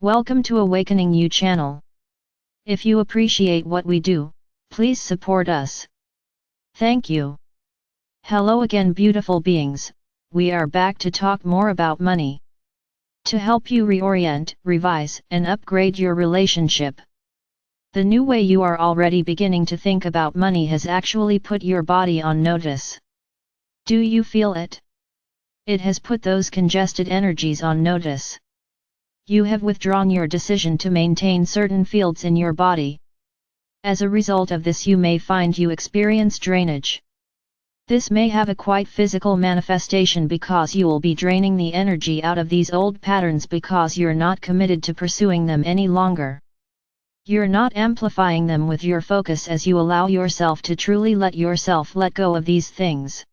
Welcome to Awakening You channel. If you appreciate what we do, please support us. Thank you. Hello again, beautiful beings. We are back to talk more about money. To help you reorient, revise, and upgrade your relationship. The new way you are already beginning to think about money has actually put your body on notice. Do you feel it? It has put those congested energies on notice. You have withdrawn your decision to maintain certain fields in your body. As a result of this, you may find you experience drainage. This may have a quite physical manifestation because you will be draining the energy out of these old patterns because you're not committed to pursuing them any longer. You're not amplifying them with your focus as you allow yourself to truly let yourself let go of these things.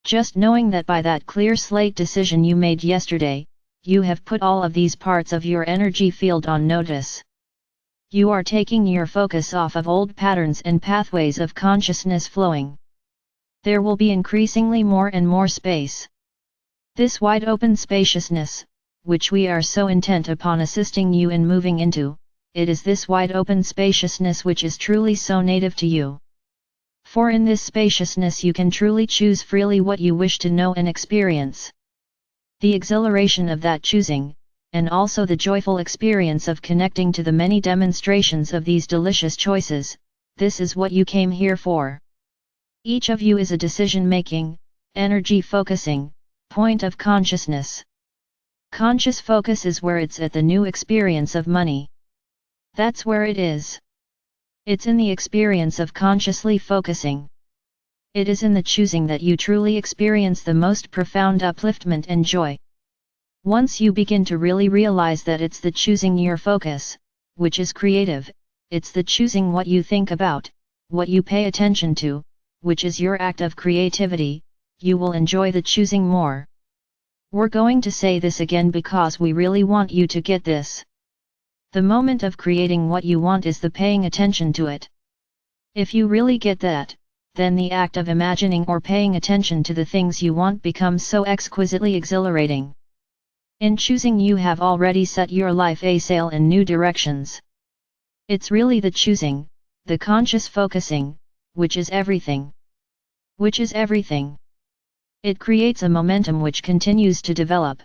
Just knowing that by that clear slate decision you made yesterday, you have put all of these parts of your energy field on notice. You are taking your focus off of old patterns and pathways of consciousness flowing. There will be increasingly more and more space. This wide open spaciousness, which we are so intent upon assisting you in moving into, it is this wide open spaciousness which is truly so native to you. For in this spaciousness you can truly choose freely what you wish to know and experience. The exhilaration of that choosing, and also the joyful experience of connecting to the many demonstrations of these delicious choices, this is what you came here for. Each of you is a decision-making, energy-focusing, point of consciousness. Conscious focus is where it's at the new experience of money. That's where it is. It's in the experience of consciously focusing. It is in the choosing that you truly experience the most profound upliftment and joy. Once you begin to really realize that it's the choosing your focus, which is creative, it's the choosing what you think about, what you pay attention to, which is your act of creativity, you will enjoy the choosing more. We're going to say this again because we really want you to get this. The moment of creating what you want is the paying attention to it. If you really get that, then the act of imagining or paying attention to the things you want becomes so exquisitely exhilarating. In choosing, you have already set your life a sail in new directions. It's really the choosing, the conscious focusing, which is everything. Which is everything. It creates a momentum which continues to develop.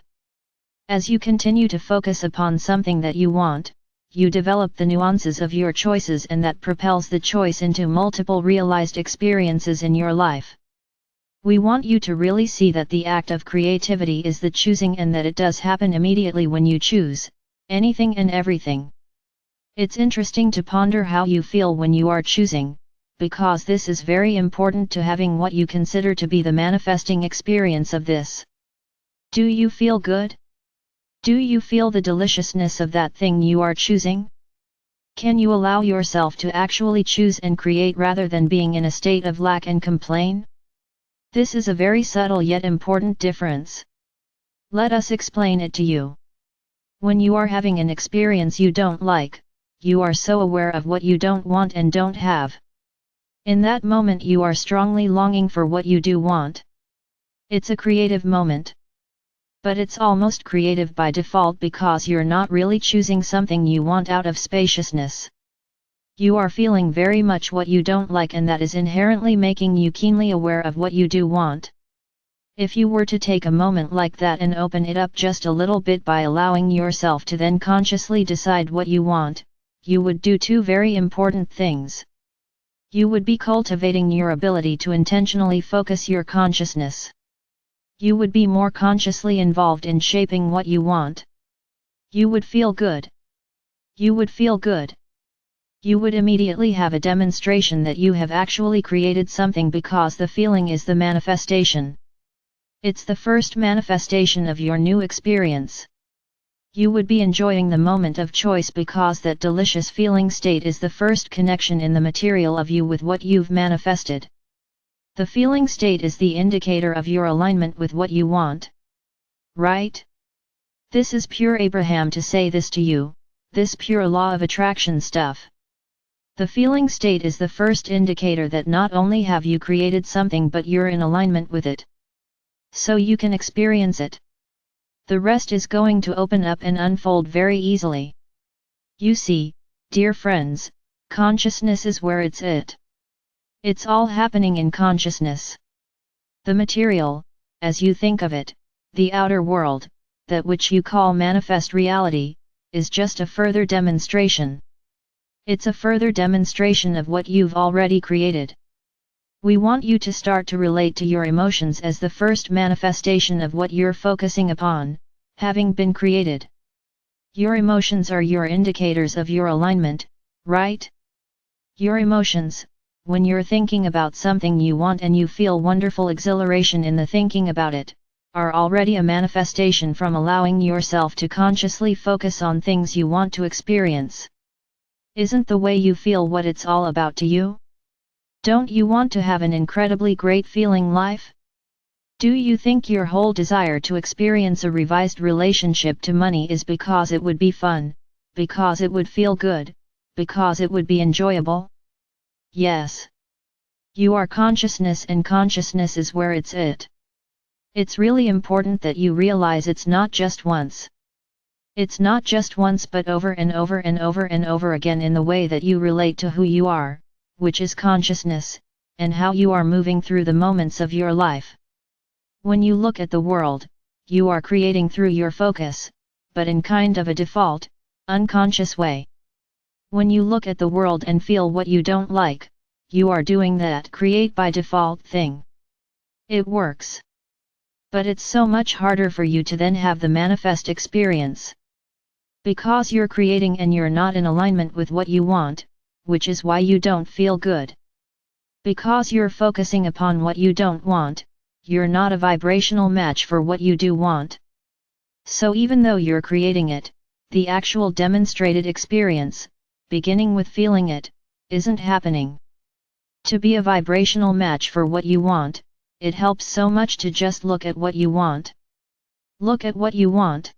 As you continue to focus upon something that you want, you develop the nuances of your choices, and that propels the choice into multiple realized experiences in your life. We want you to really see that the act of creativity is the choosing, and that it does happen immediately when you choose anything and everything. It's interesting to ponder how you feel when you are choosing, because this is very important to having what you consider to be the manifesting experience of this. Do you feel good? Do you feel the deliciousness of that thing you are choosing? Can you allow yourself to actually choose and create rather than being in a state of lack and complain? This is a very subtle yet important difference. Let us explain it to you. When you are having an experience you don't like, you are so aware of what you don't want and don't have. In that moment you are strongly longing for what you do want. It's a creative moment. But it's almost creative by default because you're not really choosing something you want out of spaciousness. You are feeling very much what you don't like, and that is inherently making you keenly aware of what you do want. If you were to take a moment like that and open it up just a little bit by allowing yourself to then consciously decide what you want, you would do two very important things. You would be cultivating your ability to intentionally focus your consciousness. You would be more consciously involved in shaping what you want. You would feel good. You would feel good. You would immediately have a demonstration that you have actually created something, because the feeling is the manifestation. It's the first manifestation of your new experience. You would be enjoying the moment of choice because that delicious feeling state is the first connection in the material of you with what you've manifested. The feeling state is the indicator of your alignment with what you want. Right? This is pure Abraham to say this to you, this pure law of attraction stuff. The feeling state is the first indicator that not only have you created something but you're in alignment with it. So you can experience it. The rest is going to open up and unfold very easily. You see, dear friends, consciousness is where it's at. It's all happening in consciousness. The material, as you think of it, the outer world, that which you call manifest reality, is just a further demonstration. It's a further demonstration of what you've already created. We want you to start to relate to your emotions as the first manifestation of what you're focusing upon, having been created. Your emotions are your indicators of your alignment, right? Your emotions, when you're thinking about something you want and you feel wonderful exhilaration in the thinking about it, are already a manifestation from allowing yourself to consciously focus on things you want to experience. Isn't the way you feel what it's all about to you? Don't you want to have an incredibly great feeling life? Do you think your whole desire to experience a revised relationship to money is because it would be fun, because it would feel good, because it would be enjoyable? Yes. You are consciousness and consciousness is where it's at. It's really important that you realize it's not just once. It's not just once but over and over and over and over again in the way that you relate to who you are, which is consciousness, and how you are moving through the moments of your life. When you look at the world, you are creating through your focus, but in kind of a default, unconscious way. When you look at the world and feel what you don't like, you are doing that create by default thing. It works. But it's so much harder for you to then have the manifest experience. Because you're creating and you're not in alignment with what you want, which is why you don't feel good. Because you're focusing upon what you don't want, you're not a vibrational match for what you do want. So even though you're creating it, the actual demonstrated experience, beginning with feeling it, isn't happening. To be a vibrational match for what you want, it helps so much to just look at what you want. Look at what you want.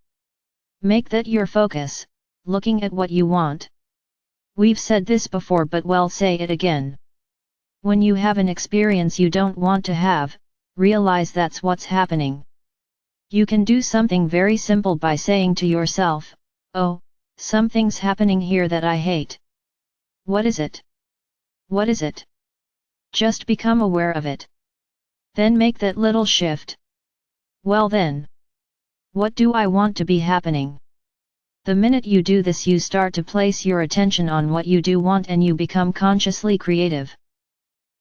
Make that your focus, looking at what you want. We've said this before but well say it again. When you have an experience you don't want to have, realize that's what's happening. You can do something very simple by saying to yourself, oh, something's happening here that I hate. What is it? What is it? Just become aware of it. Then make that little shift. Well then, what do I want to be happening? The minute you do this you start to place your attention on what you do want and you become consciously creative.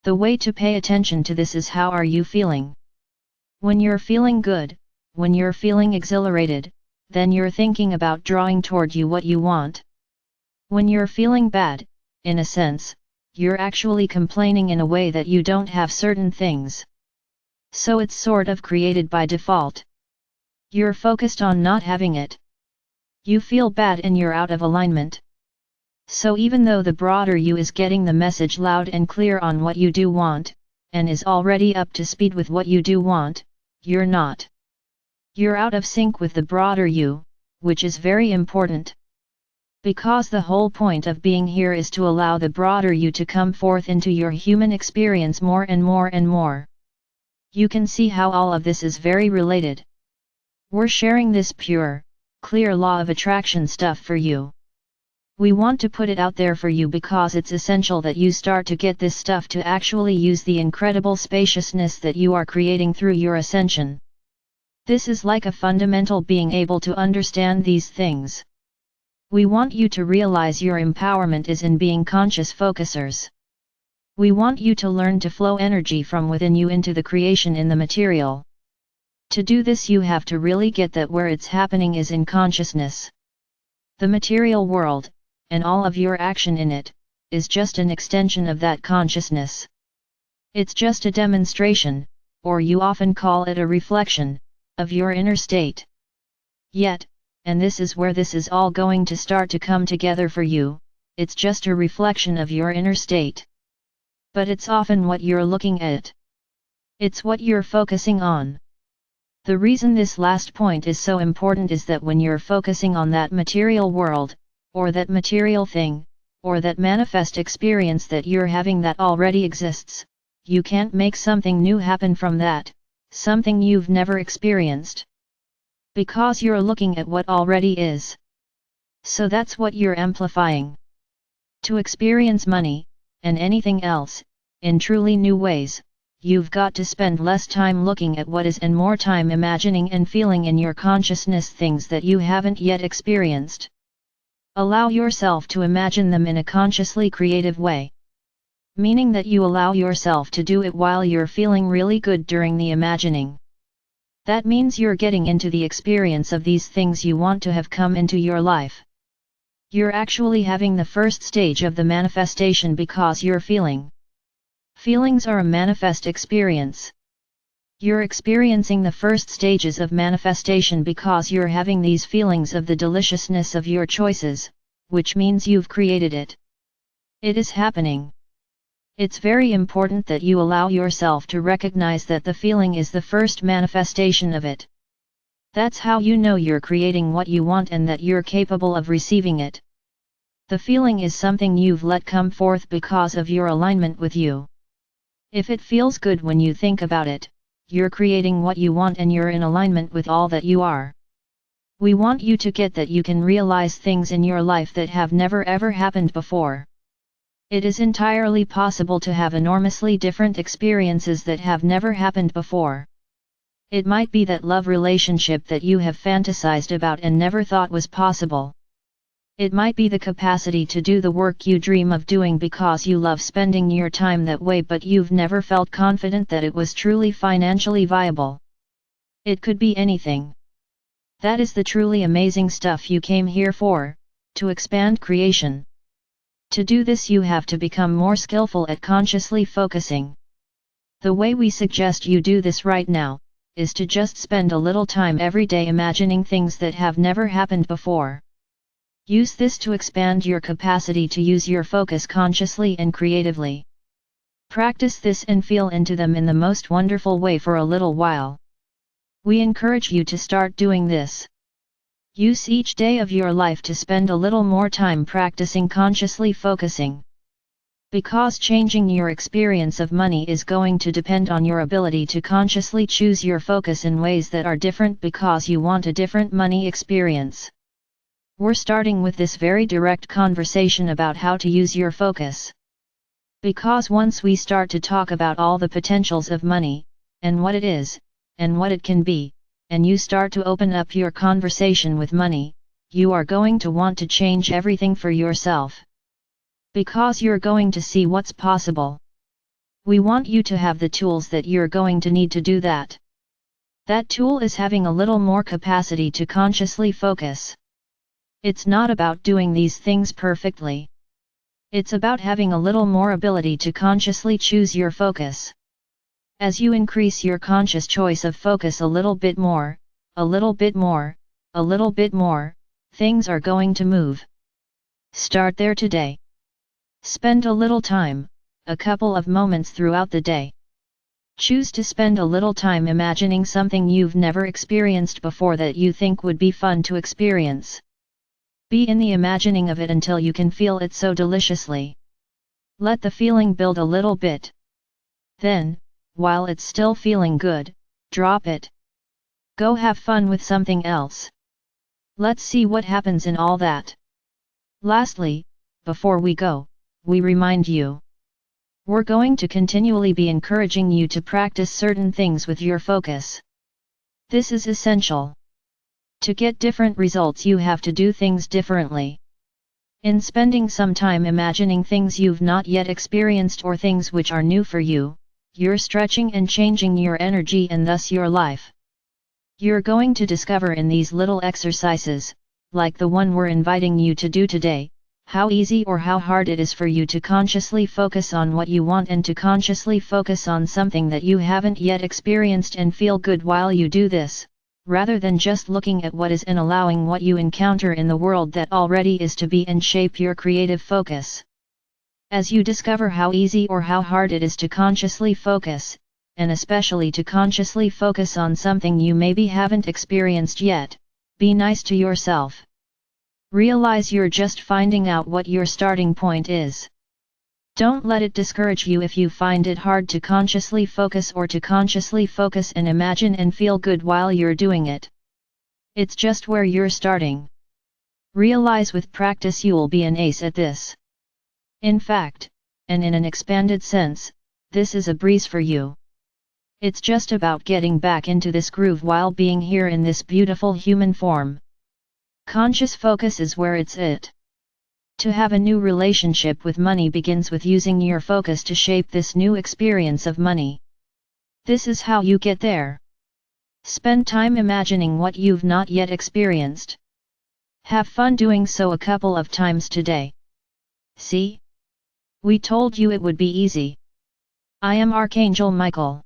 The way to pay attention to this is how are you feeling? When you're feeling good, when you're feeling exhilarated, then you're thinking about drawing toward you what you want. When you're feeling bad, in a sense, you're actually complaining in a way that you don't have certain things. So it's sort of created by default. You're focused on not having it. You feel bad and you're out of alignment. So even though the broader you is getting the message loud and clear on what you do want, and is already up to speed with what you do want, you're not. You're out of sync with the broader you, which is very important. Because the whole point of being here is to allow the broader you to come forth into your human experience more and more and more. You can see how all of this is very related. We're sharing this pure, clear law of attraction stuff for you. We want to put it out there for you because it's essential that you start to get this stuff to actually use the incredible spaciousness that you are creating through your ascension. This is like a fundamental being able to understand these things. We want you to realize your empowerment is in being conscious focusers. We want you to learn to flow energy from within you into the creation in the material. To do this you have to really get that where it's happening is in consciousness. The material world, and all of your action in it, is just an extension of that consciousness. It's just a demonstration, or you often call it a reflection, of your inner state. Yet, and this is where this is all going to start to come together for you, it's just a reflection of your inner state. But it's often what you're looking at. It's what you're focusing on. The reason this last point is so important is that when you're focusing on that material world, or that material thing, or that manifest experience that you're having that already exists, you can't make something new happen from that, something you've never experienced. Because you're looking at what already is. So that's what you're amplifying. To experience money, and anything else, in truly new ways, you've got to spend less time looking at what is and more time imagining and feeling in your consciousness things that you haven't yet experienced. Allow yourself to imagine them in a consciously creative way. Meaning that you allow yourself to do it while you're feeling really good during the imagining. That means you're getting into the experience of these things you want to have come into your life. You're actually having the first stage of the manifestation because you're feeling. Feelings are a manifest experience. You're experiencing the first stages of manifestation because you're having these feelings of the deliciousness of your choices, which means you've created it. It is happening. It's very important that you allow yourself to recognize that the feeling is the first manifestation of it. That's how you know you're creating what you want and that you're capable of receiving it. The feeling is something you've let come forth because of your alignment with you. If it feels good when you think about it, you're creating what you want and you're in alignment with all that you are. We want you to get that you can realize things in your life that have never ever happened before. It is entirely possible to have enormously different experiences that have never happened before. It might be that love relationship that you have fantasized about and never thought was possible. It might be the capacity to do the work you dream of doing because you love spending your time that way but you've never felt confident that it was truly financially viable. It could be anything. That is the truly amazing stuff you came here for, to expand creation. To do this you have to become more skillful at consciously focusing. The way we suggest you do this right now, is to just spend a little time every day imagining things that have never happened before. Use this to expand your capacity to use your focus consciously and creatively. Practice this and feel into them in the most wonderful way for a little while. We encourage you to start doing this. Use each day of your life to spend a little more time practicing consciously focusing. Because changing your experience of money is going to depend on your ability to consciously choose your focus in ways that are different because you want a different money experience. We're starting with this very direct conversation about how to use your focus. Because once we start to talk about all the potentials of money, and what it is, and what it can be, and you start to open up your conversation with money, you are going to want to change everything for yourself. Because you're going to see what's possible. We want you to have the tools that you're going to need to do that. That tool is having a little more capacity to consciously focus. It's not about doing these things perfectly. It's about having a little more ability to consciously choose your focus. As you increase your conscious choice of focus a little bit more, a little bit more, a little bit more, things are going to move. Start there today. Spend a little time, a couple of moments throughout the day. Choose to spend a little time imagining something you've never experienced before that you think would be fun to experience. Be in the imagining of it until you can feel it so deliciously. Let the feeling build a little bit. Then, while it's still feeling good, drop it. Go have fun with something else. Let's see what happens in all that. Lastly, before we go, we remind you. We're going to continually be encouraging you to practice certain things with your focus. This is essential. To get different results you have to do things differently. In spending some time imagining things you've not yet experienced or things which are new for you, you're stretching and changing your energy and thus your life. You're going to discover in these little exercises, like the one we're inviting you to do today, how easy or how hard it is for you to consciously focus on what you want and to consciously focus on something that you haven't yet experienced and feel good while you do this, rather than just looking at what is and allowing what you encounter in the world that already is to be and shape your creative focus. As you discover how easy or how hard it is to consciously focus, and especially to consciously focus on something you maybe haven't experienced yet, be nice to yourself. Realize you're just finding out what your starting point is. Don't let it discourage you if you find it hard to consciously focus or to consciously focus and imagine and feel good while you're doing it. It's just where you're starting. Realize with practice you'll be an ace at this. In fact, and in an expanded sense, this is a breeze for you. It's just about getting back into this groove while being here in this beautiful human form. Conscious focus is where it's at. To have a new relationship with money begins with using your focus to shape this new experience of money. This is how you get there. Spend time imagining what you've not yet experienced. Have fun doing so a couple of times today. See? We told you it would be easy. I am Archangel Michael.